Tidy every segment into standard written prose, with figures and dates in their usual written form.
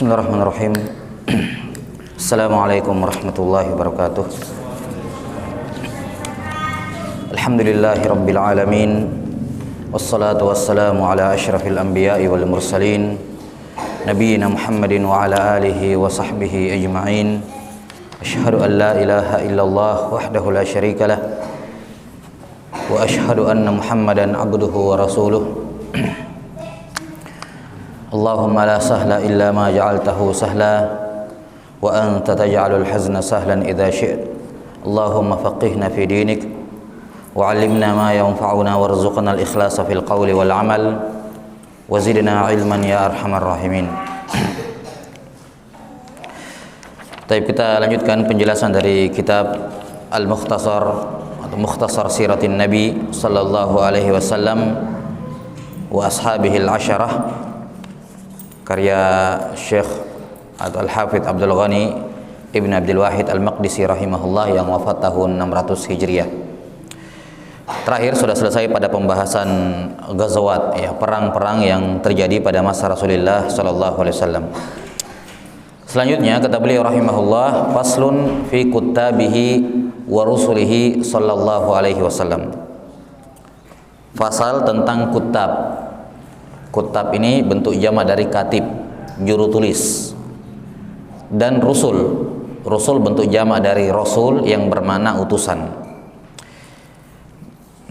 Bismillahirrahmanirrahim. Assalamualaikum warahmatullahi wabarakatuh. Alhamdulillahi rabbil alamin. Wassalatu wassalamu ala asyrafil anbiya'i wal mursalin Nabiyyina Muhammadin wa ala alihi wa sahbihi ajma'in. Asyhadu an la ilaha illallah wahdahu la syarika lah wa asyhadu anna Muhammadan abduhu wa rasuluh. Allahumma la sahla illa ma ja'altahu sahla wa anta taj'alul hazna sahlan idza syi'ta. Allahumma faqihna fi dinik wa 'allimna ma yanfa'una warzuqna al-ikhlasa fil qawli wal 'amal wa zidna 'ilman ya arhamar rahimin. Baik, kita lanjutkan penjelasan dari kitab Al-Mukhtasar atau Mukhtasar Siratin Nabi sallallahu alaihi wasallam wa ashabihi al-'asharah, karya Syekh Al-Hafidh Abdul Ghani Ibn Abdul Wahid Al-Maqdisi rahimahullah yang wafat tahun 600 Hijriah. Terakhir sudah selesai pada pembahasan ghazawat, ya, perang-perang yang terjadi pada masa Rasulullah sallallahu alaihi wasallam. Selanjutnya kata beliau rahimahullah, faslun fi kuttabihi wa rusulihi sallallahu alaihi wasallam. Fasal tentang kutab. Kutab ini bentuk jamak dari katib, juru tulis, dan rusul. Rusul bentuk jamak dari rasul yang bermakna utusan.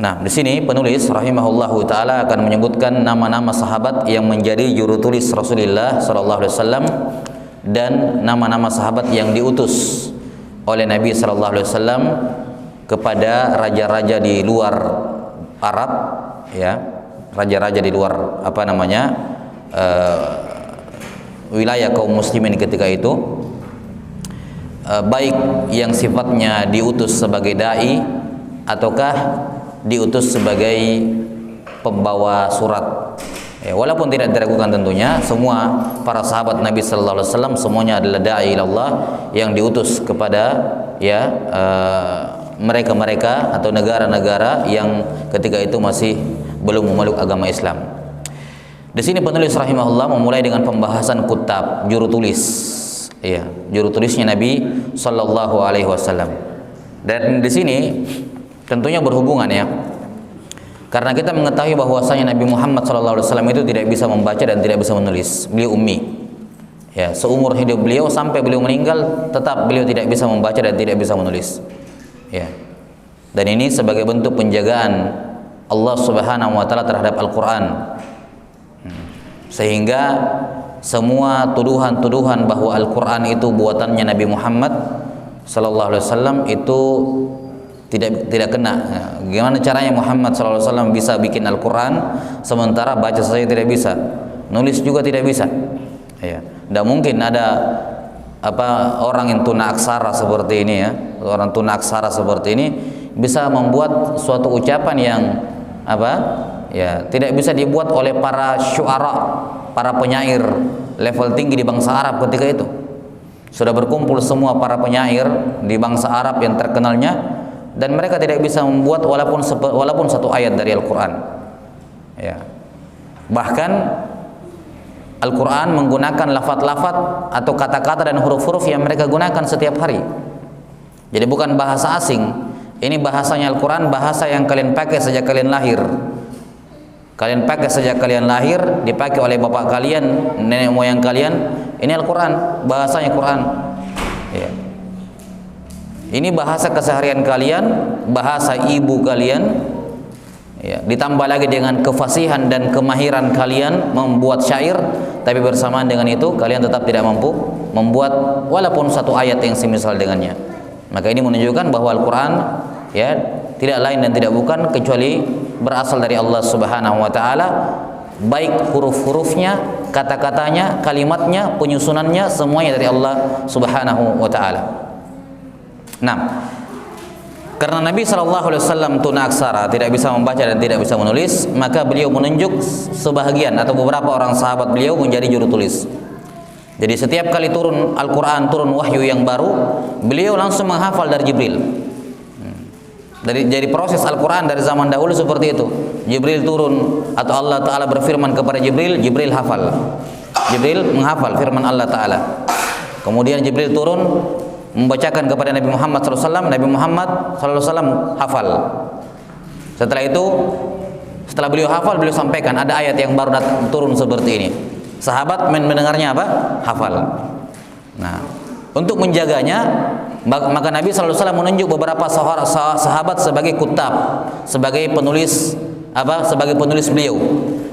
Nah, di sini penulis rahimahullahu taala akan menyebutkan nama-nama sahabat yang menjadi juru tulis Rasulullah sallallahu alaihi wasallam dan nama-nama sahabat yang diutus oleh Nabi sallallahu alaihi wasallam kepada raja-raja di luar Arab, ya. Raja-raja di luar wilayah kaum muslimin ketika itu, baik yang sifatnya diutus sebagai dai ataukah diutus sebagai pembawa surat, ya, walaupun tidak diragukan tentunya semua para sahabat Nabi sallallahu alaihi wasallam semuanya adalah dai ilallah yang diutus kepada, ya, mereka-mereka atau negara-negara yang ketika itu masih belum memeluk agama Islam. Di sini penulis rahimahullah memulai dengan pembahasan kutab, juru tulis, ya, juru tulisnya Nabi sallallahu alaihi wasallam. Dan di sini tentunya berhubungan, ya, karena kita mengetahui bahwasanya Nabi Muhammad sallallahu alaihi wasallam itu tidak bisa membaca dan tidak bisa menulis. Beliau ummi, ya, seumur hidup beliau sampai beliau meninggal tetap beliau tidak bisa membaca dan tidak bisa menulis, ya. Dan ini sebagai bentuk penjagaan Allah Subhanahu wa taala terhadap Al-Qur'an. Sehingga semua tuduhan-tuduhan bahwa Al-Qur'an itu buatannya Nabi Muhammad sallallahu alaihi wasallam itu tidak kena. Gimana caranya Muhammad sallallahu alaihi wasallam bisa bikin Al-Qur'an sementara baca saja tidak bisa, nulis juga tidak bisa? Ya, tidak mungkin ada orang yang tuna aksara seperti ini, ya, orang tuna aksara seperti ini bisa membuat suatu ucapan yang ya, tidak bisa dibuat oleh para syuara, para penyair level tinggi di bangsa Arab ketika itu. Sudah berkumpul semua para penyair di bangsa Arab yang terkenalnya dan mereka tidak bisa membuat walaupun satu ayat dari Al-Qur'an. Ya. Bahkan Al-Qur'an menggunakan lafaz-lafaz atau kata-kata dan huruf-huruf yang mereka gunakan setiap hari. Jadi bukan bahasa asing. Ini bahasanya Al-Quran, bahasa yang kalian pakai sejak kalian lahir. Kalian pakai sejak kalian lahir, dipakai oleh bapak kalian, nenek moyang kalian. Ini Al-Quran, bahasanya Quran, ya. Ini bahasa keseharian kalian, bahasa ibu kalian, ya. Ditambah lagi dengan kefasihan dan kemahiran kalian membuat syair, tapi bersamaan dengan itu kalian tetap tidak mampu membuat walaupun satu ayat yang semisal dengannya. Maka ini menunjukkan bahwa Al-Quran, ya, tidak lain dan tidak bukan kecuali berasal dari Allah Subhanahu wa taala, baik huruf-hurufnya, kata-katanya, kalimatnya, penyusunannya, semuanya dari Allah Subhanahu wa taala. Nah, karena Nabi sallallahu alaihi wasallam tuna aksara, tidak bisa membaca dan tidak bisa menulis, maka beliau menunjuk sebahagian atau beberapa orang sahabat beliau menjadi juru tulis. Jadi setiap kali turun Al-Quran, turun wahyu yang baru, beliau langsung menghafal dari Jibril. Jadi proses Al-Quran dari zaman dahulu seperti itu. Jibril turun atau Allah Ta'ala berfirman kepada Jibril, Jibril hafal. Jibril menghafal firman Allah Ta'ala. Kemudian Jibril turun membacakan kepada Nabi Muhammad SAW. Nabi Muhammad SAW hafal. Setelah itu, setelah beliau hafal, beliau sampaikan ada ayat yang baru turun seperti ini. Sahabat mendengarnya apa? Hafal. Nah, untuk menjaganya, maka Nabi SAW menunjuk beberapa sahabat sebagai kutab, sebagai penulis sebagai penulis beliau.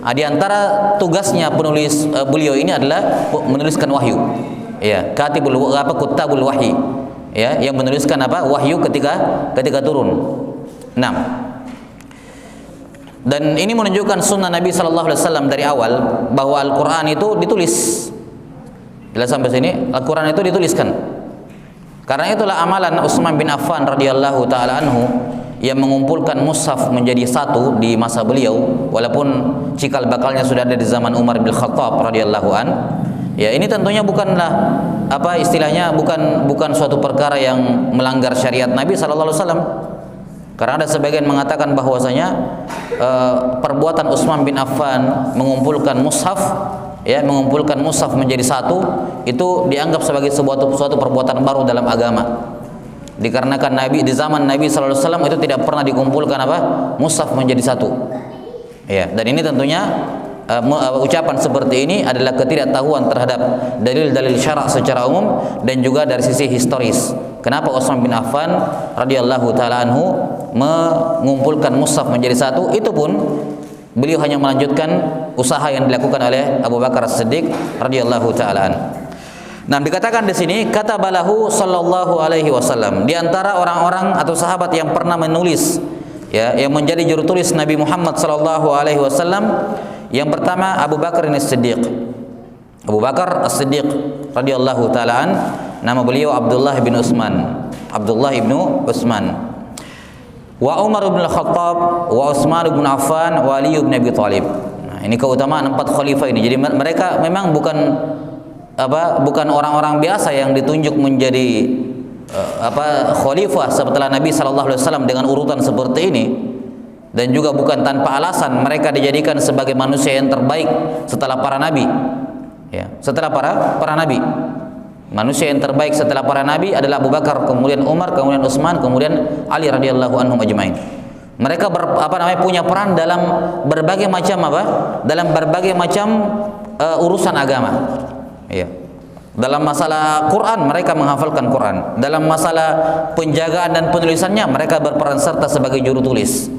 Di antara tugasnya penulis beliau ini adalah menuliskan wahyu. Ya, kutabul wahyi. Ya, yang menuliskan wahyu ketika turun. Nah, dan ini menunjukkan sunnah Nabi SAW dari awal bahwa Al-Quran itu ditulis. Jelas sampai sini, Al-Quran itu dituliskan. Karena itulah amalan Utsman bin Affan radhiyallahu taala anhu yang mengumpulkan mushaf menjadi satu di masa beliau, walaupun cikal bakalnya sudah ada di zaman Umar bin Khattab radhiyallahu an. Ya, ini tentunya bukanlah istilahnya bukan suatu perkara yang melanggar syariat Nabi sallallahu alaihi wasallam. Karena ada sebagian mengatakan bahwasanya perbuatan Utsman bin Affan mengumpulkan mushaf menjadi satu itu dianggap sebagai suatu perbuatan baru dalam agama. Dikarenakan di zaman Nabi sallallahu alaihi wasallam itu tidak pernah dikumpulkan mushaf menjadi satu. Ya, dan ini tentunya ucapan seperti ini adalah ketidaktahuan terhadap dalil-dalil syarak secara umum dan juga dari sisi historis. Kenapa Utsman bin Affan radhiyallahu taala anhu mengumpulkan mushaf menjadi satu? Itu pun beliau hanya melanjutkan usaha yang dilakukan oleh Abu Bakar As-Siddiq radhiyallahu taala anhu. Nah, dikatakan di sini kata balahu sallallahu alaihi wasallam, di antara orang-orang atau sahabat yang pernah menulis yang menjadi juru tulis Nabi Muhammad sallallahu alaihi wasallam, yang pertama Abu Bakar As-Siddiq. Abu Bakar As-Siddiq radhiyallahu taala an, nama beliau Abdullah bin Utsman. Abdullah bin Utsman. Wa Umar bin Khattab, wa Utsman bin Affan, wa Ali bin Abi Thalib. Nah, ini keutamaan 4 khalifah ini. Jadi mereka memang bukan orang-orang biasa yang ditunjuk menjadi khalifah setelah Nabi sallallahu alaihi wasallam dengan urutan seperti ini, dan juga bukan tanpa alasan mereka dijadikan sebagai manusia yang terbaik setelah para nabi. Ya, setelah para nabi. Manusia yang terbaik setelah para nabi adalah Abu Bakar, kemudian Umar, kemudian Utsman, kemudian Ali radhiyallahu anhum ajmain. Mereka punya peran dalam berbagai macam urusan agama. Ya. Dalam masalah Quran mereka menghafalkan Quran. Dalam masalah penjagaan dan penulisannya mereka berperan serta sebagai juru tulis.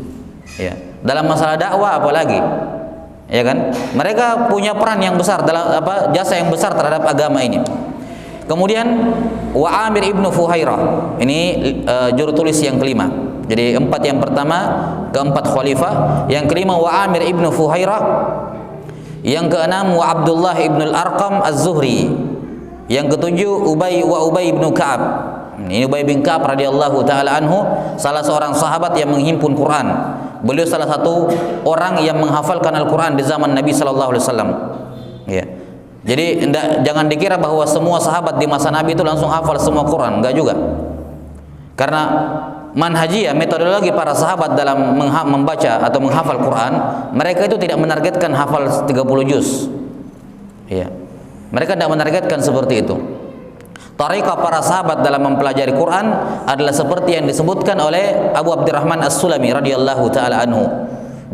Ya. Dalam masalah dakwah apalagi, ya kan? Mereka punya peran yang besar dalam jasa yang besar terhadap agama ini. Kemudian wa Amir ibnu Fuhairah, ini juru tulis yang kelima. Jadi 4 yang pertama, keempat khalifah, yang kelima wa Amir ibnu Fuhairah, yang keenam wa Abdullah ibnu Al-Arqam Az-Zuhri, yang ketujuh Ubay ibnu Ka'ab. Ini Ubay bin Ka'ab radhiyallahu taala anhu, salah seorang sahabat yang menghimpun Quran. Beliau salah satu orang yang menghafalkan Al-Quran di zaman Nabi sallallahu alaihi wasallam. Ya. Jadi jangan dikira bahwa semua sahabat di masa Nabi itu langsung hafal semua Quran, enggak juga. Karena manhajiyah, metodologi para sahabat dalam membaca atau menghafal Quran, mereka itu tidak menargetkan hafal 30 juz. Ya. Mereka tidak menargetkan seperti itu. Tariqah para sahabat dalam mempelajari Quran adalah seperti yang disebutkan oleh Abu Abdurrahman As-Sulami radhiyallahu taala anhu,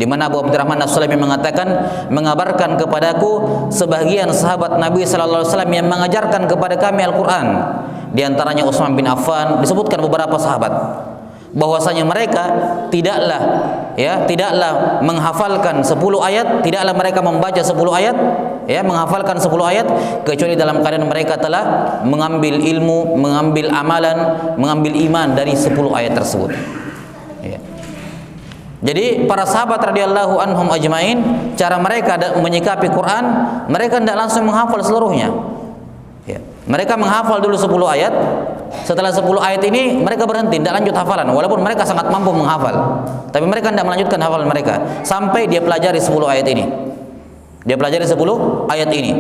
di mana Abu Abdurrahman As-Sulami mengatakan, mengabarkan kepadaku sebagian sahabat Nabi sallallahu alaihi wasallam yang mengajarkan kepada kami Al-Quran. Di antaranya Utsman bin Affan, disebutkan beberapa sahabat, bahwasanya mereka tidaklah menghafalkan 10 ayat, tidaklah mereka membaca 10 ayat, menghafalkan 10 ayat, kecuali dalam keadaan mereka telah mengambil ilmu, mengambil amalan, mengambil iman dari 10 ayat tersebut. Ya. Jadi para sahabat radhiyallahu anhum ajmain, cara mereka menyikapi Quran, mereka tidak langsung menghafal seluruhnya. Ya. Mereka menghafal dulu 10 ayat. Setelah 10 ayat ini mereka berhenti, tidak lanjut hafalan, walaupun mereka sangat mampu menghafal, tapi mereka tidak melanjutkan hafalan mereka sampai dia pelajari 10 ayat ini. Dia pelajari 10 ayat ini,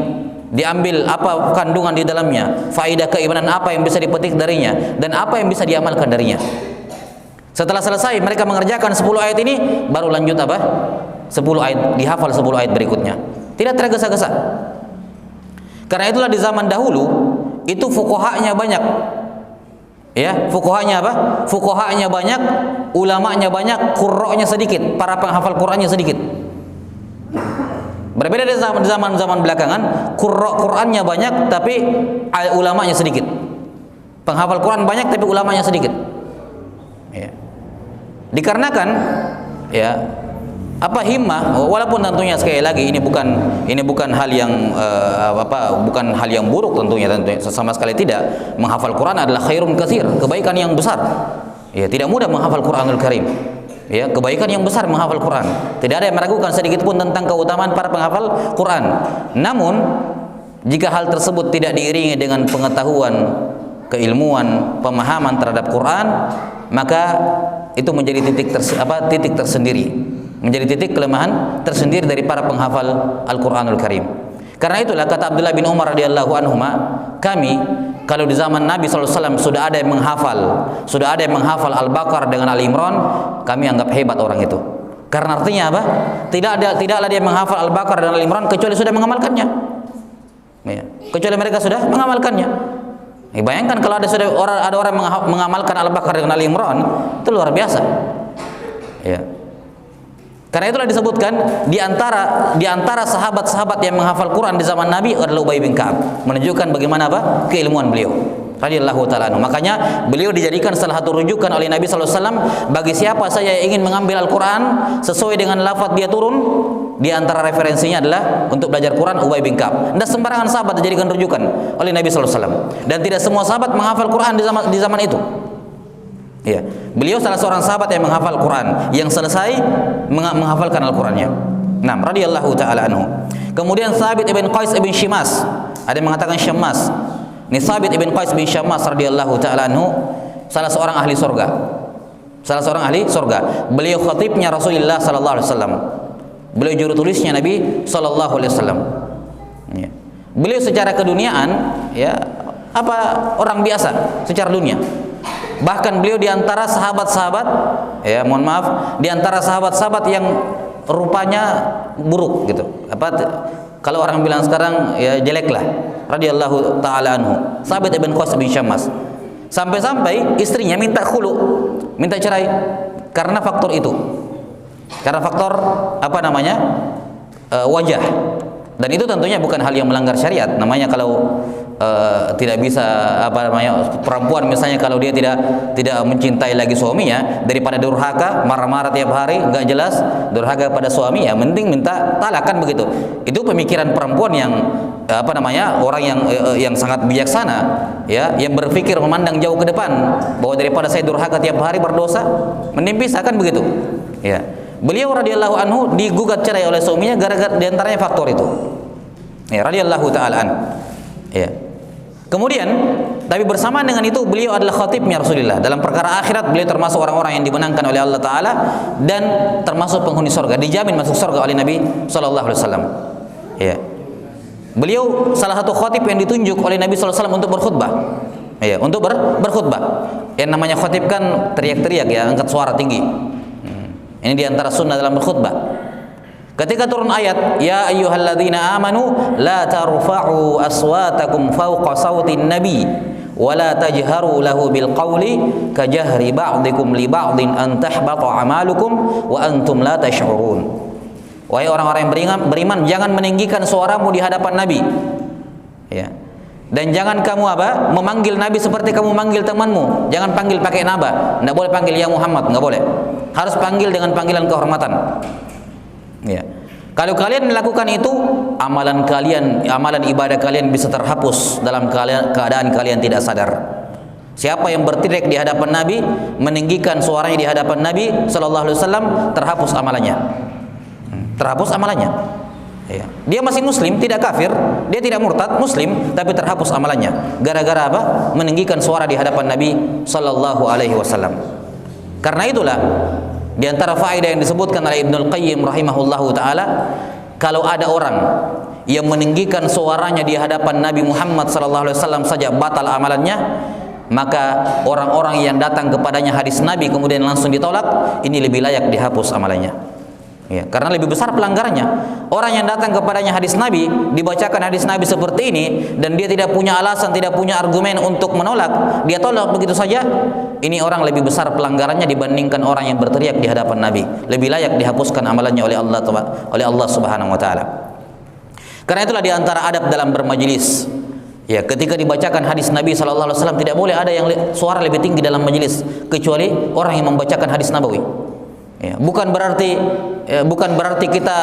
diambil apa kandungan di dalamnya, faedah keimanan apa yang bisa dipetik darinya, dan apa yang bisa diamalkan darinya. Setelah selesai mereka mengerjakan 10 ayat ini, baru lanjut 10 ayat, dihafal 10 ayat berikutnya, tidak tergesa-gesa. Karena itulah di zaman dahulu itu fuqahanya banyak. Ya, fuqahanya apa? Fuqahanya banyak, ulamanya banyak, qurra'nya sedikit, para penghafal Qur'annya sedikit. Berbeda dengan zaman belakangan, Qur'annya banyak tapi ulamanya sedikit. Penghafal Quran banyak tapi ulamanya sedikit. Ya. Dikarenakan ya himmah, walaupun tentunya sekali lagi ini bukan hal yang bukan hal yang buruk tentunya sama sekali tidak. Menghafal Quran adalah khairun katsir, kebaikan yang besar. Ya, tidak mudah menghafal Quranul Karim. Ya, kebaikan yang besar menghafal Quran. Tidak ada yang meragukan sedikit pun tentang keutamaan para penghafal Quran. Namun, jika hal tersebut tidak diiringi dengan pengetahuan, keilmuan, pemahaman terhadap Quran, maka itu menjadi titik tersendiri. Menjadi titik kelemahan tersendiri dari para penghafal Al-Quranul Karim. Karena itulah kata Abdullah bin Umar radhiyallahu anhuma, kami kalau di zaman Nabi SAW sudah ada yang menghafal Al-Baqarah dengan Al-Imran, kami anggap hebat orang itu. Karena artinya apa? Tidaklah dia menghafal Al-Baqarah dan Al-Imran kecuali sudah mengamalkannya. Ya, kecuali mereka sudah mengamalkannya. Bayangkan kalau ada orang mengamalkan Al-Baqarah dengan Al-Imran, itu luar biasa. Ya. Karena itulah disebutkan di antara sahabat-sahabat yang menghafal Quran di zaman Nabi adalah Ubay bin Ka'ab, menunjukkan bagaimana keilmuan beliau radhiyallahu taala anhu. Makanya beliau dijadikan salah satu rujukan oleh Nabi sallallahu alaihi wasallam bagi siapa saja yang ingin mengambil Al-Quran sesuai dengan lafaz dia turun, di antara referensinya adalah untuk belajar Quran Ubay bin Ka'ab. Dan sembarangan sahabat dijadikan rujukan oleh Nabi sallallahu alaihi wasallam. Dan tidak semua sahabat menghafal Quran di zaman itu. Ya, beliau salah seorang sahabat yang menghafal Quran, yang selesai menghafalkan Al-Qurannya. Nah, radhiyallahu taala anhu. Kemudian Thabit ibn Qais ibn Syammas, ada yang mengatakan Syammas. Ini Thabit ibn Qais bin Syammas radhiyallahu taala anhu, salah seorang ahli surga. Salah seorang ahli surga. Beliau khatibnya Rasulullah sallallahu alaihi wasallam. Beliau juru tulisnya Nabi sallallahu alaihi wasallam. Ya. Beliau secara keduniaan ya orang biasa secara dunia. Bahkan beliau diantara sahabat-sahabat, ya mohon maaf, diantara sahabat-sahabat yang rupanya buruk gitu. Kalau orang bilang sekarang ya jelek lah. Radhiyallahu taala anhu. Thabit ibn Qais bin Syammas. Sampai-sampai istrinya minta khulu, minta cerai karena faktor itu. Karena faktor wajah. Dan itu tentunya bukan hal yang melanggar syariat. Namanya kalau tidak bisa perempuan misalnya kalau dia tidak mencintai lagi suaminya, daripada durhaka marah-marah tiap hari nggak jelas durhaka pada suami, ya mending minta talak, kan begitu. Itu pemikiran perempuan yang orang yang sangat bijaksana, ya, yang berpikir memandang jauh ke depan, bahwa daripada saya durhaka tiap hari berdosa, mending pisah, kan begitu. Ya, beliau radhiyallahu anhu digugat cerai oleh suaminya gara-gara diantaranya faktor itu. Ya, radhiyallahu taala an. Ya. Kemudian, tapi bersamaan dengan itu beliau adalah khatibnya Rasulullah. Dalam perkara akhirat beliau termasuk orang-orang yang dimenangkan oleh Allah Taala dan termasuk penghuni surga, dijamin masuk surga oleh Nabi sallallahu alaihi wasallam. Ya. Beliau salah satu khatib yang ditunjuk oleh Nabi sallallahu alaihi wasallam untuk berkhutbah. Ya, untuk berkhutbah. Yang namanya khatib kan teriak-teriak, ya, angkat suara tinggi. Ini diantara sunnah dalam berkhutbah. Ketika turun ayat, ya ayyuhalladzina amanu la tarfa'u aswatakum fawqa sautin nabi wa la tajharu lahu bil qawli kajahri ba'dikum li ba'din an tahbata a'malukum wa antum la tash'urun. Wahai orang-orang yang beriman, jangan meninggikan suaramu di hadapan Nabi. Ya. Dan jangan kamu memanggil Nabi seperti kamu manggil temanmu. Jangan panggil pakai naba. Enggak boleh panggil ya Muhammad, enggak boleh. Harus panggil dengan panggilan kehormatan. Ya. Kalau kalian melakukan itu, amalan ibadah kalian bisa terhapus dalam keadaan kalian tidak sadar. Siapa yang berteriak di hadapan Nabi, meninggikan suaranya di hadapan Nabi sallallahu alaihi wasallam, terhapus amalannya. Terhapus amalannya. Ya. Dia masih muslim, tidak kafir, dia tidak murtad, muslim, tapi terhapus amalannya. Gara-gara meninggikan suara di hadapan Nabi sallallahu alaihi wasallam. Karena itulah di antara faedah yang disebutkan oleh Ibnul Qayyim rahimahullahu taala, kalau ada orang yang meninggikan suaranya di hadapan Nabi Muhammad sallallahu alaihi wasallam saja batal amalannya, maka orang-orang yang datang kepadanya hadis Nabi kemudian langsung ditolak, ini lebih layak dihapus amalannya. Ya, karena lebih besar pelanggarannya. Orang yang datang kepadanya hadis Nabi, dibacakan hadis Nabi seperti ini, dan dia tidak punya alasan, tidak punya argumen untuk menolak, dia tolak begitu saja. Ini orang lebih besar pelanggarannya dibandingkan orang yang berteriak di hadapan Nabi. Lebih layak dihapuskan amalannya oleh Allah Subhanahu wa taala. Karena itulah di antara adab dalam bermajelis. Ya, ketika dibacakan hadis Nabi sallallahu alaihi wasallam tidak boleh ada yang suara lebih tinggi dalam majelis kecuali orang yang membacakan hadis Nabawi. Ya, bukan berarti kita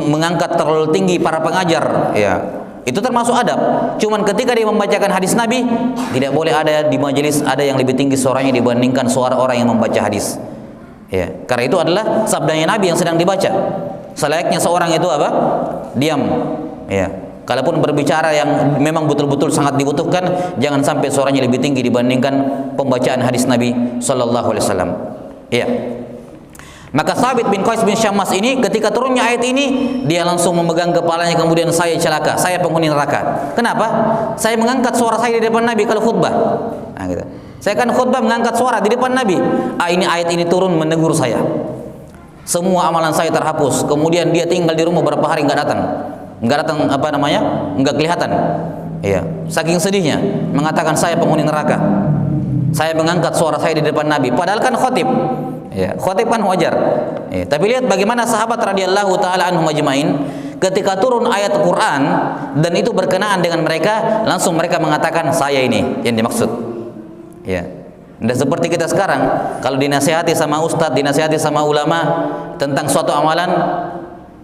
mengangkat terlalu tinggi para pengajar, ya. Itu termasuk adab. Cuman ketika dia membacakan hadis Nabi, tidak boleh ada di majelis ada yang lebih tinggi suaranya dibandingkan suara orang yang membaca hadis. Ya, karena itu adalah sabdanya Nabi yang sedang dibaca. Selayaknya seorang itu apa? Diam. Ya. Kalaupun berbicara yang memang betul-betul sangat dibutuhkan, jangan sampai suaranya lebih tinggi dibandingkan pembacaan hadis Nabi sallallahu alaihi wasallam. Ya. Maka Thabit bin Qais bin Syammas ini ketika turunnya ayat ini, dia langsung memegang kepalanya, kemudian saya celaka, saya penghuni neraka. Kenapa? Saya mengangkat suara saya di depan Nabi kalau khutbah. Nah, gitu. Saya kan khutbah mengangkat suara di depan Nabi. Ini ayat ini turun menegur saya. Semua amalan saya terhapus. Kemudian dia tinggal di rumah berapa hari nggak datang, nggak kelihatan. Iya. Saking sedihnya mengatakan saya penghuni neraka. Saya mengangkat suara saya di depan Nabi. Padahal kan khotib. Ya, khotib kan wajar. Ya, tapi lihat bagaimana sahabat radhiyallahu taala anhum ajmain ketika turun ayat Quran dan itu berkenaan dengan mereka, langsung mereka mengatakan saya ini yang dimaksud. Ya. Dan seperti kita sekarang, kalau dinasihati sama ustadz, dinasihati sama ulama tentang suatu amalan,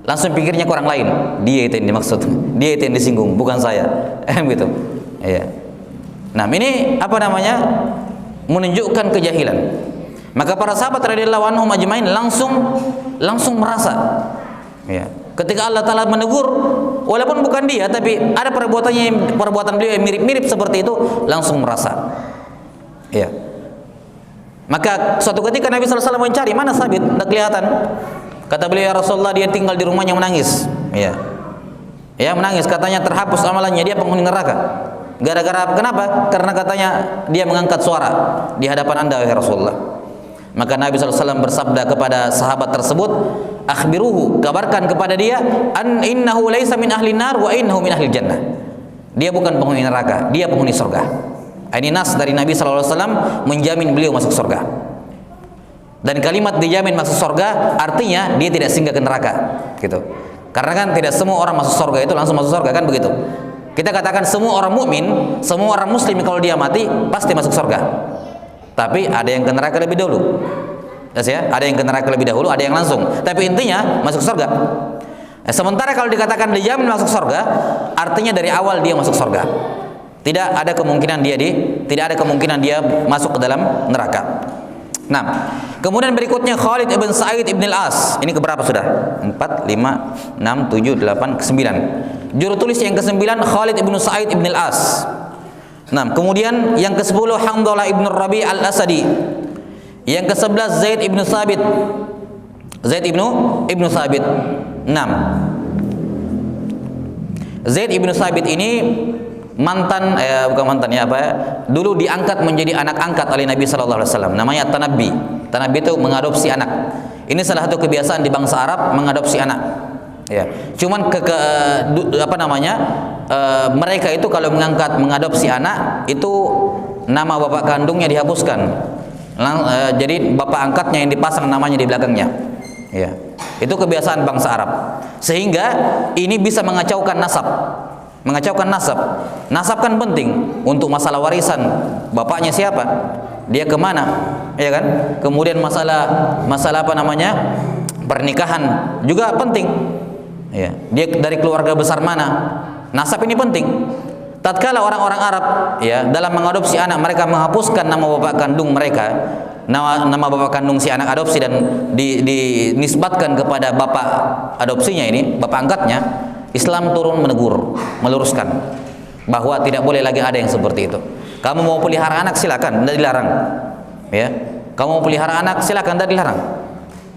langsung pikirnya ke orang lain. Dia itu yang dimaksud, dia itu yang disinggung, bukan saya. Gitu. Ya. Nah, ini menunjukkan kejahilan. Maka para sahabat radhiyallahu anhum ajmain langsung merasa, ya, ketika Allah Taala menegur, walaupun bukan dia, tapi ada perbuatan beliau yang mirip-mirip seperti itu, langsung merasa. Ya. Maka suatu ketika Nabi sallallahu alaihi wasallam mencari mana Thabit, tidak kelihatan. Kata beliau, ya Rasulullah, dia tinggal di rumahnya menangis. Ya. Ya, menangis, katanya terhapus amalannya, dia penghuni neraka. Gara-gara kenapa? Karena katanya dia mengangkat suara di hadapan Anda, ya Rasulullah. Maka Nabi SAW bersabda kepada sahabat tersebut, akhbiruhu, kabarkan kepada dia, an innahu laisa min ahli nar wa innahu min ahli jannah. Dia bukan penghuni neraka, dia penghuni surga. Ini nas dari Nabi SAW menjamin beliau masuk surga. Dan kalimat dijamin masuk surga artinya dia tidak singgah ke neraka, gitu. Karena kan tidak semua orang masuk surga itu langsung masuk surga, kan begitu. Kita katakan semua orang mukmin, semua orang muslim kalau dia mati pasti masuk surga. Tapi ada yang ke neraka lebih dahulu. Ya, ada yang ke neraka lebih dahulu, ada yang langsung. Tapi intinya masuk surga. Sementara kalau dikatakan dijamin masuk surga, artinya dari awal dia masuk surga. Tidak ada kemungkinan dia masuk ke dalam neraka. Nah, kemudian berikutnya Khalid ibn Sa'id ibn al-As. Ini keberapa sudah? 4, 5, 6, 7, 8, 9. Juru tulis yang ke-9 Khalid ibn Sa'id ibn al-As. Nah, kemudian yang ke-10 Hamdalah ibn Rabi' al-Asadi. Yang ke-11 Zaid ibn Thabit. Zaid ibn Thabit. 6. Zaid ibn Thabit ini dulu diangkat menjadi anak angkat oleh Nabi sallallahu alaihi wasallam. Namanya Tanabbi. Tanabbi itu mengadopsi anak. Ini salah satu kebiasaan di bangsa Arab, mengadopsi anak. Ya. Cuman mereka itu kalau mengadopsi anak itu nama bapak kandungnya dihapuskan. Jadi bapak angkatnya yang dipasang namanya di belakangnya. Ya. Itu kebiasaan bangsa Arab. Sehingga ini bisa mengacaukan nasab. Nasab kan penting untuk masalah warisan. Bapaknya siapa? Dia kemana? Ya kan? Kemudian masalah pernikahan juga penting. Ya, dia dari keluarga besar mana? Nasab ini penting. Tatkala orang-orang Arab ya dalam mengadopsi anak, mereka menghapuskan nama bapak kandung mereka, nama bapak kandung si anak adopsi, dan dinisbatkan kepada bapak adopsinya ini, bapak angkatnya. Islam turun menegur, meluruskan bahwa tidak boleh lagi ada yang seperti itu. Kamu mau pelihara anak silakan, tidak dilarang. Ya, kamu mau pelihara anak silakan, tidak dilarang.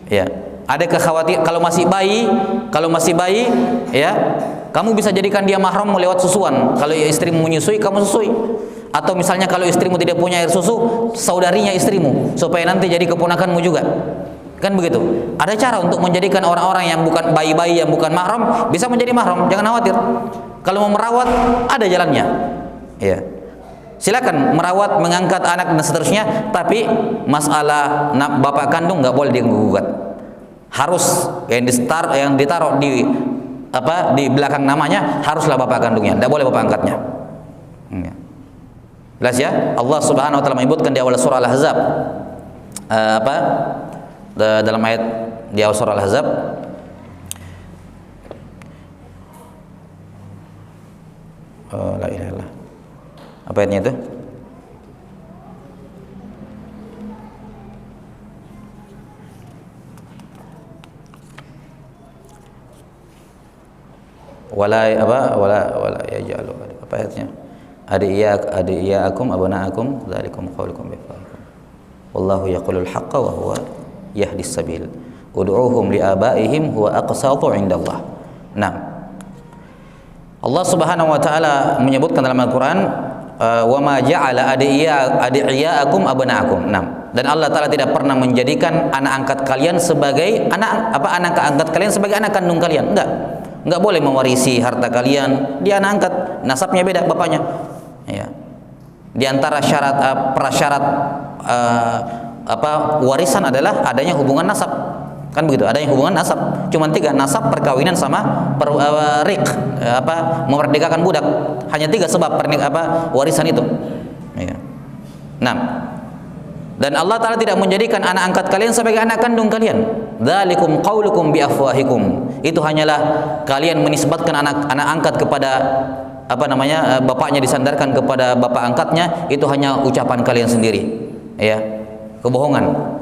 Ya, ada kekhawatiran kalau masih bayi, ya, kamu bisa jadikan dia mahram lewat susuan. Kalau istrimu menyusui, kamu susui. Atau misalnya kalau istrimu tidak punya air susu, saudarinya istrimu, supaya nanti jadi keponakanmu juga. Kan begitu. Ada cara untuk menjadikan orang-orang yang bukan bayi-bayi, yang bukan mahram bisa menjadi mahram. Jangan khawatir. Kalau mau merawat ada jalannya. Ya. Silakan merawat, mengangkat anak dan seterusnya, tapi masalah bapak kandung nggak boleh digugat. Harus yang ditaruh di di belakang namanya haruslah bapak kandungnya, tidak boleh bapak angkatnya. Ya. Jelas ya? Allah Subhanahu wa taala menyebutkan di awal surah Al-Ahzab dalam ayat di awal surah Al-Ahzab, la ilaha illallah. Apa ayatnya itu? Wala yaj'alu, apa ayatnya? Adiyaakum abnaakum dzalikum qaulukum bi afwahikum. Wallahu yaqulul haqqa wa huwa yahdis sabil. Ud'uuhum li abaihim huwa aqsatu 'indallah. Nah, Allah Subhanahu wa taala menyebutkan dalam Al-Qur'an, wa ma ja'ala adiyaakum abnaakum. Nah, dan Allah taala tidak pernah menjadikan anak angkat kalian sebagai anak angkat kalian sebagai anak kandung kalian. Enggak boleh mewarisi harta kalian. Dia anak angkat, nasabnya beda bapaknya. Ya. Di antara prasyarat warisan adalah adanya hubungan nasab. Kan begitu, adanya hubungan nasab. Cuma 3, nasab, perkawinan, sama memerdekakan budak. Hanya 3 sebab warisan itu. Ya. Nah, dan Allah Ta'ala tidak menjadikan anak angkat kalian sebagai anak kandung kalian. Dzalikum qaulukum bi afwahikum. Itu hanyalah kalian menisbatkan anak angkat kepada bapaknya disandarkan kepada bapak angkatnya, itu hanya ucapan kalian sendiri. Ya. Kebohongan.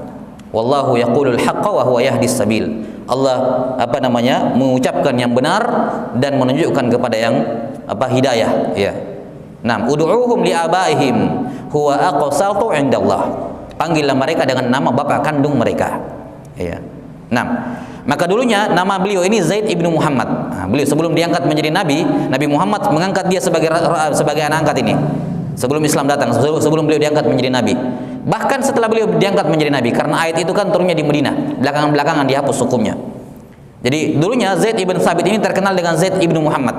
Wallahu yaqulul haqqa wa huwa yahdis sabil. Allah mengucapkan yang benar dan menunjukkan kepada yang hidayah. Ya. Nah, ud'uuhum li abaihim huwa aqsatu 'indallah. Panggillah mereka dengan nama bapak kandung mereka. Ya. Nah, maka dulunya nama beliau ini Zaid ibnu Muhammad. Nah, beliau sebelum diangkat menjadi nabi, Nabi Muhammad mengangkat dia sebagai anak angkat ini. Sebelum Islam datang, sebelum beliau diangkat menjadi nabi. Bahkan setelah beliau diangkat menjadi nabi, karena ayat itu kan turunnya di Madinah, belakangan dihapus hukumnya. Jadi dulunya Zaid ibn Thabit ini terkenal dengan Zaid ibnu Muhammad.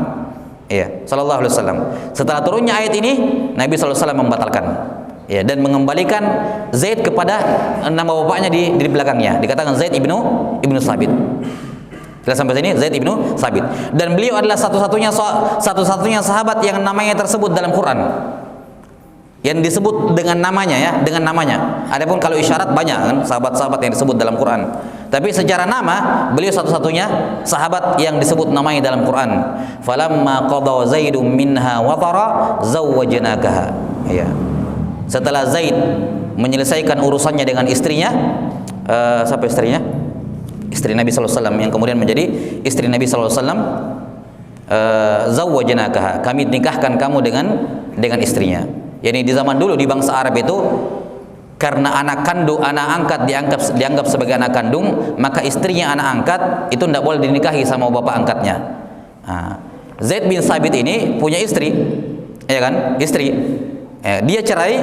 Iya, sallallahu alaihi wasallam. Setelah turunnya ayat ini, Nabi sallallahu alaihi wasallam membatalkan. Ya, dan mengembalikan Zaid kepada nama bapaknya di belakangnya, dikatakan Zaid ibnu Thabit. Jelas sampai sini, Zaid ibnu Thabit. Dan beliau adalah satu-satunya sahabat yang namanya tersebut dalam Quran, yang disebut dengan namanya, ya, dengan namanya. Adapun kalau isyarat banyak kan sahabat-sahabat yang disebut dalam Quran, tapi secara nama beliau satu-satunya sahabat yang disebut namanya dalam Quran. Falamma qada Zaidum minha watara zawwajnakaha. Ya. Setelah Zaid menyelesaikan urusannya dengan istrinya, siapa istrinya? Istri Nabi sallallahu alaihi wasallam yang kemudian menjadi istri Nabi sallallahu alaihi wasallam, zawwajnakaha, kami nikahkan kamu dengan istrinya. Yani di zaman dulu di bangsa Arab itu, karena anak angkat dianggap sebagai anak kandung, maka istrinya anak angkat itu tidak boleh dinikahi sama bapak angkatnya. Zaid bin Thabit ini punya istri, ya kan? Istri. Dia cerai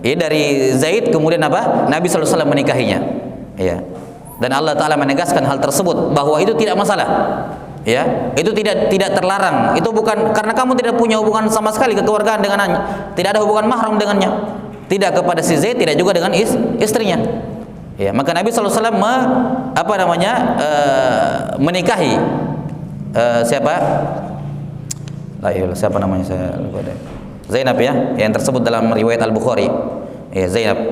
dari Zaid, kemudian Nabi sallallahu alaihi wasallam menikahinya. Ya. Dan Allah Taala menegaskan hal tersebut bahwa itu tidak masalah. Ya, itu tidak terlarang. Itu bukan karena kamu tidak punya hubungan sama sekali kekeluargaan dengannya. Tidak ada hubungan mahram dengannya. Tidak kepada si Zaid, tidak juga dengan istrinya. Ya, maka Nabi sallallahu alaihi wasallam menikahi siapa? Siapa namanya, saya lupa deh. Zainab, ya, yang tersebut dalam riwayat Al-Bukhari. Ya, Zainab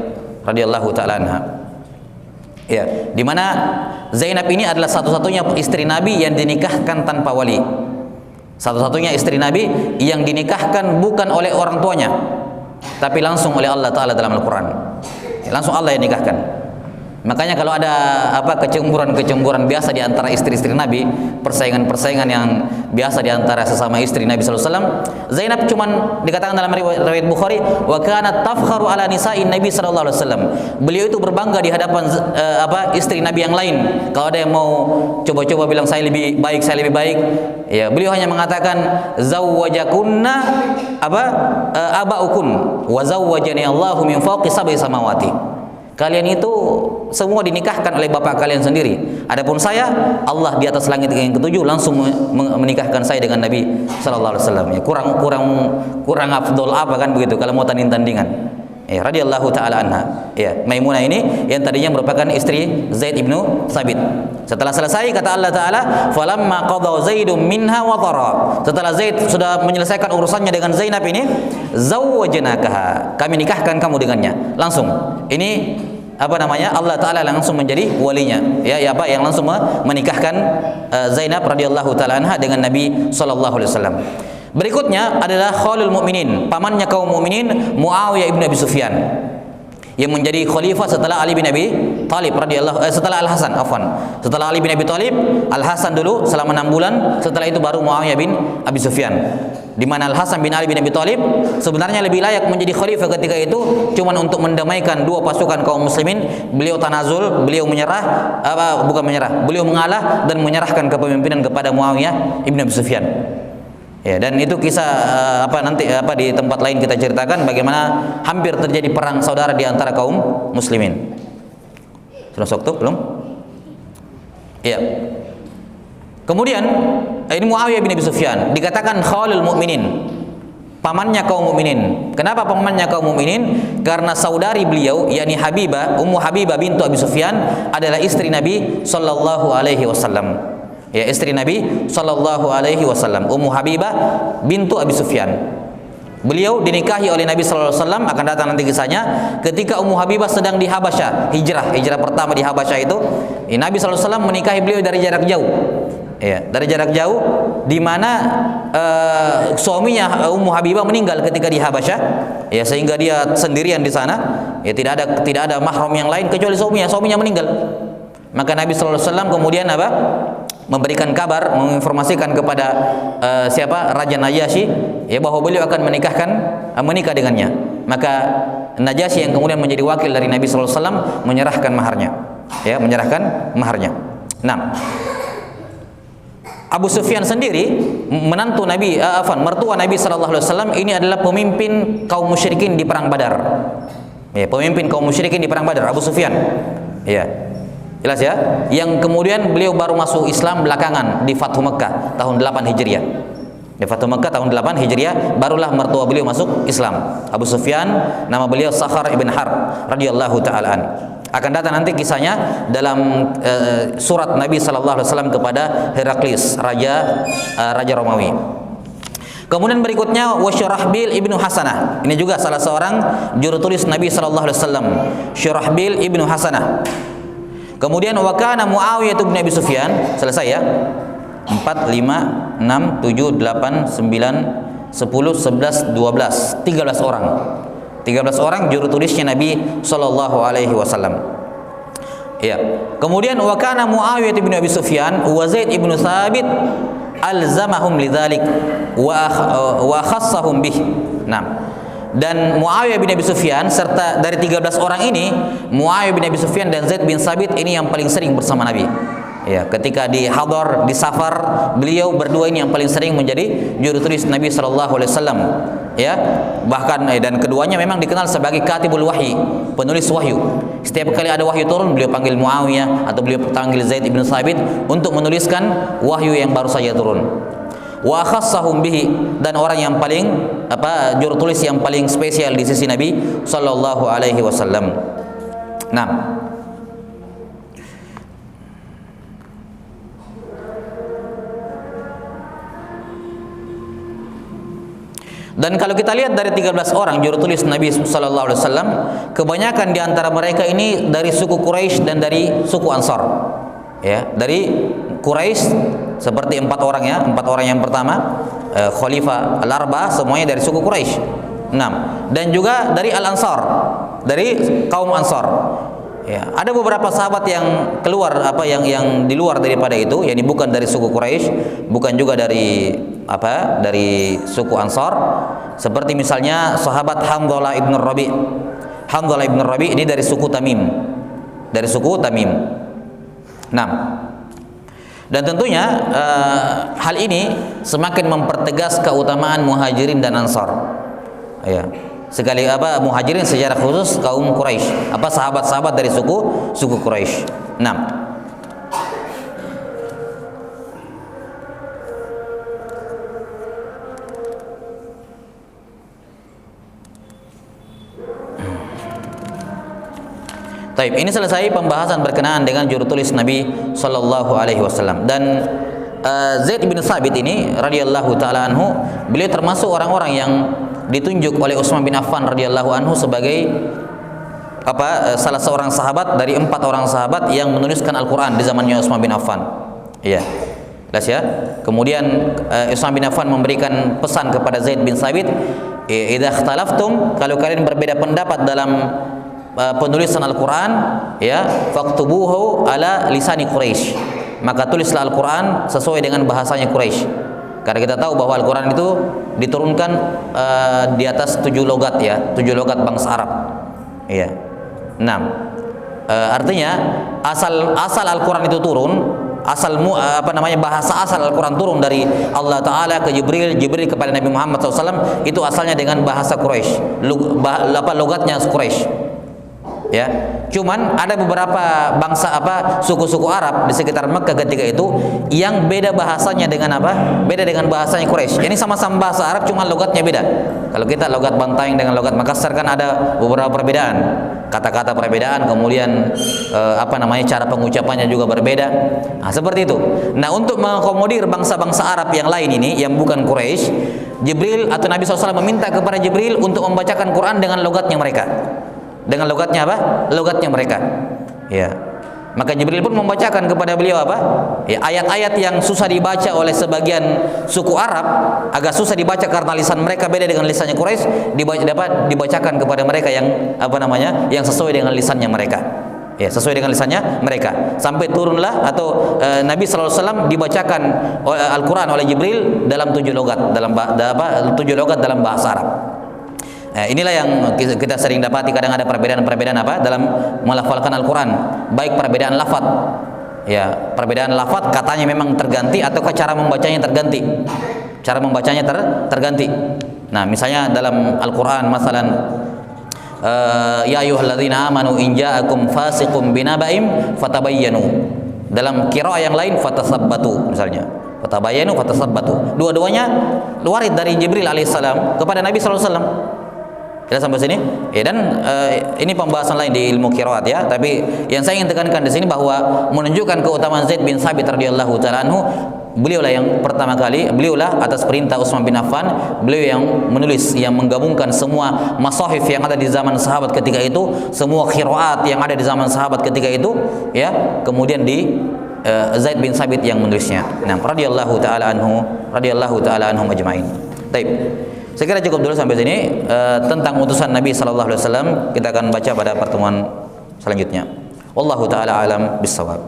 radhiyallahu taala anha. Ya, di mana Zainab ini adalah satu-satunya istri Nabi yang dinikahkan tanpa wali. Satu-satunya istri Nabi yang dinikahkan bukan oleh orang tuanya, tapi langsung oleh Allah Taala dalam Al-Qur'an. Ya, langsung Allah yang nikahkan. Makanya kalau ada kecemburuan biasa di antara istri-istri Nabi, persaingan yang biasa di antara sesama istri Nabi sallallahu alaihi wasallam, Zainab cuman dikatakan dalam riwayat Bukhari, wa kanat tafkharu ala nisa'in Nabi sallallahu alaihi wasallam. Beliau itu berbangga di hadapan istri Nabi yang lain. Kalau ada yang mau coba-coba bilang saya lebih baik, ya, beliau hanya mengatakan zawwajakunna abaukun wa zawwajani Allahu min fawqi sab'i samawati. Kalian itu semua dinikahkan oleh bapak kalian sendiri. Adapun saya, Allah di atas langit yang ketujuh langsung menikahkan saya dengan Nabi sallallahu alaihi wasallam. Ya, kurang afdol apa kan begitu kalau mau tanding-tandingan. Ya, radhiyallahu taala anha. Ya, Maimunah ini yang tadinya merupakan istri Zaid ibnu Thabit. Setelah selesai kata Allah taala, "Falamma qadha Zaidum minha watara." Setelah Zaid sudah menyelesaikan urusannya dengan Zainab ini, zawwajnakaha. Kami nikahkan kamu dengannya. Langsung. Ini apa namanya? Allah taala langsung menjadi walinya. Ya, apa yang langsung menikahkan Zainab radhiyallahu taala anha dengan Nabi sallallahu alaihi wasallam. Berikutnya adalah Khalil Mukminin, pamannya kaum mukminin Muawiyah ibn Abi Sufyan, yang menjadi khalifah setelah Ali bin Abi Thalib setelah Al Hasan, setelah Ali bin Abi Thalib, Al Hasan dulu selama 6 bulan, setelah itu baru Muawiyah bin Abi Sufyan. Di mana Al Hasan bin Ali bin Abi Thalib sebenarnya lebih layak menjadi khalifah ketika itu, cuman untuk mendamaikan dua pasukan kaum muslimin, beliau tanazul, beliau beliau mengalah dan menyerahkan kepemimpinan kepada Muawiyah ibn Abi Sufyan. Ya, dan itu kisah di tempat lain kita ceritakan bagaimana hampir terjadi perang saudara di antara kaum muslimin. Sudah waktu belum? Iya. Kemudian ini Muawiyah bin Abi Sufyan dikatakan Khalil Mukminin, pamannya kaum mukminin. Kenapa pamannya kaum mukminin? Karena saudari beliau yakni Habibah, Ummu Habibah bintu Abi Sufyan adalah istri Nabi sallallahu alaihi wasallam. Ya, istri Nabi sallallahu alaihi wasallam, Ummu Habibah bintu Abi Sufyan. Beliau dinikahi oleh Nabi sallallahu alaihi wasallam, akan datang nanti kisahnya, ketika Ummu Habibah sedang di Habasyah, hijrah pertama di Habasyah itu, Nabi sallallahu alaihi wasallam menikahi beliau dari jarak jauh. Ya, dari jarak jauh, di mana suaminya Ummu Habibah meninggal ketika di Habasyah, ya, sehingga dia sendirian di sana. Ya, tidak ada mahram yang lain kecuali suaminya meninggal. Maka Nabi sallallahu alaihi wasallam kemudian memberikan kabar, menginformasikan kepada Raja Najasyi, ya, bahwa beliau akan menikah dengannya. Maka Najasyi yang kemudian menjadi wakil dari Nabi sallallahu alaihi wasallam menyerahkan maharnya. Nah, Abu Sufyan sendiri mertua Nabi sallallahu alaihi wasallam ini adalah pemimpin kaum musyrikin di perang Badar. Ya, pemimpin kaum musyrikin di perang Badar, Abu Sufyan. Ya. Jelas ya? Yang kemudian beliau baru masuk Islam belakangan di Fathu Mekah tahun 8 Hijriah. Di Fathu Mekah tahun 8 Hijriah barulah mertua beliau masuk Islam. Abu Sufyan, nama beliau Sakhar ibn Harb radhiyallahu taala an. Akan datang nanti kisahnya dalam surat Nabi sallallahu alaihi wasallam kepada Heraklius, raja Romawi. Kemudian berikutnya Syurahbil ibnu Hasanah. Ini juga salah seorang juru tulis Nabi sallallahu alaihi wasallam, Syurahbil ibnu Hasanah. Kemudian wakana Muawiyah bin Abi Sufyan, selesai ya. 4, 5, 6, 7, 8, 9, 10, 11, 12, 13 orang. 13 orang juru tulisnya Nabi sallallahu alaihi wasallam. Ya. Kemudian wakana Muawiyah bin Abi Sufyan wa Zaid ibn Thabit alzamahum lidzalik wa khassahum bih. Nah, dan Muawiyah bin Abi Sufyan serta dari 13 orang ini, Muawiyah bin Abi Sufyan dan Zaid bin Thabit ini yang paling sering bersama Nabi. Ya, ketika di hadar, di safar, beliau berdua ini yang paling sering menjadi juru tulis Nabi sallallahu alaihi wasallam. Ya, bahkan dan keduanya memang dikenal sebagai katibul wahyi, penulis wahyu. Setiap kali ada wahyu turun, beliau panggil Muawiyah atau beliau panggil Zaid bin Thabit untuk menuliskan wahyu yang baru saja turun. Wa khassahum bihi, dan orang yang paling juru tulis yang paling spesial di sisi Nabi sallallahu alaihi wasallam. Nah, dan kalau kita lihat dari 13 orang juru tulis Nabi sallallahu alaihi wasallam, kebanyakan di antara mereka ini dari suku Quraisy dan dari suku Ansar. Ya, dari Quraisy seperti 4 orang ya, 4 orang yang pertama Khalifah Al-Arba semuanya dari suku Quraisy. 6. Dan juga dari Al-Ansar, dari kaum Ansar. Ya, ada beberapa sahabat yang keluar yang di luar daripada itu, yakni bukan dari suku Quraisy, bukan juga dari suku Ansar, seperti misalnya sahabat Hamdalah ibn Rabi'. Hamdalah ibn Rabi' ini dari suku Tamim. Dari suku Tamim. 6. Dan tentunya hal ini semakin mempertegas keutamaan Muhajirin dan Ansar. Ya. sekali Muhajirin secara khusus kaum Quraisy, sahabat-sahabat dari suku Quraisy. 6. Taib, ini selesai pembahasan berkenaan dengan juru tulis Nabi Sallallahu Alaihi Wasallam. Dan Zaid bin Thabit ini radhiyallahu taala anhu, beliau termasuk orang-orang yang ditunjuk oleh Utsman bin Affan radhiyallahu anhu sebagai salah seorang sahabat dari 4 orang sahabat yang menuliskan Al-Quran di zamannya Utsman bin Affan. Iya, jelas ya. Kemudian Utsman bin Affan memberikan pesan kepada Zaid bin Thabit, idza ikhtalaftum, kalau kalian berbeda pendapat dalam penulisan Al-Quran, ya, faktubuhu ala lisani Quraisy, maka tulislah Al-Quran sesuai dengan bahasanya Quraisy. Karena kita tahu bahwa Al-Quran itu diturunkan di atas 7 logat, ya, 7 logat bangsa Arab. Iya. 6. Artinya asal Al-Quran itu turun, bahasa asal Al-Quran turun dari Allah Ta'ala ke Jibril kepada Nabi Muhammad SAW, itu asalnya dengan bahasa Quraisy, logatnya Quraisy. Ya, cuman ada beberapa bangsa suku-suku Arab di sekitar Mekah ketika itu yang beda bahasanya dengan beda dengan bahasanya Quraisy. Ini sama-sama bahasa Arab, cuma logatnya beda. Kalau kita logat Bantaeng dengan logat Makassar kan ada beberapa perbedaan, kata-kata perbedaan, kemudian cara pengucapannya juga berbeda. Nah, seperti itu. Nah, untuk mengakomodir bangsa-bangsa Arab yang lain ini yang bukan Quraisy, Jibril atau Nabi SAW meminta kepada Jibril untuk membacakan Quran dengan logatnya mereka. Dengan logatnya logatnya mereka. Ya. Maka Jibril pun membacakan kepada beliau ya, ayat-ayat yang susah dibaca oleh sebagian suku Arab, agak susah dibaca karena lisan mereka beda dengan lisannya Quraisy, dibacakan kepada mereka yang yang sesuai dengan lisannya mereka. Ya, sesuai dengan lisannya mereka. Sampai turunlah atau Nabi sallallahu alaihi wasallam dibacakan Al-Qur'an oleh Jibril dalam 7 logat, dalam 7 logat dalam bahasa Arab. Inilah yang kita sering dapati, kadang ada perbedaan dalam melafalkan Al-Quran, baik perbedaan lafaz, ya, perbedaan lafaz katanya memang terganti ataukah cara membacanya terganti, terganti. Nah, misalnya dalam Al-Quran, masalan, ya ayyuhalladzina amanu in ja'akum fasiqun binaba'in fatabayyanu. Dalam qiraah yang lain fatasabbatu misalnya. Fatabayyanu, fatasabbatu. Dua-duanya warid dari Jibril alaihissalam kepada Nabi sallallahu alaihi wasallam. Kita sampai sini, ya, dan ini pembahasan lain di ilmu qiraat, ya. Tapi yang saya ingin tekankan di sini bahwa menunjukkan keutamaan Zaid bin Thabit radhiyallahu taala anhu, beliaulah yang pertama kali, beliaulah atas perintah Utsman bin Affan, beliau yang menulis, yang menggabungkan semua masahif yang ada di zaman sahabat ketika itu, semua qiraat yang ada di zaman sahabat ketika itu, ya. Kemudian Zaid bin Thabit yang menulisnya. Nah, radhiyallahu taala anhum ajmain. Baik. Saya kira cukup dulu sampai sini tentang utusan Nabi sallallahu alaihi wasallam. Kita akan baca pada pertemuan selanjutnya. Wallahu taala alam bissawab.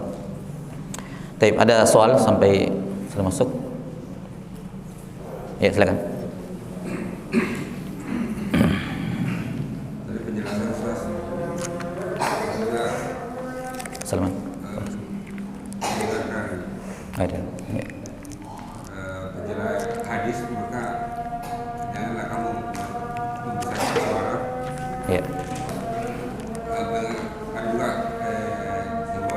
Baik, ada soal sampai sudah masuk? Ya, silakan.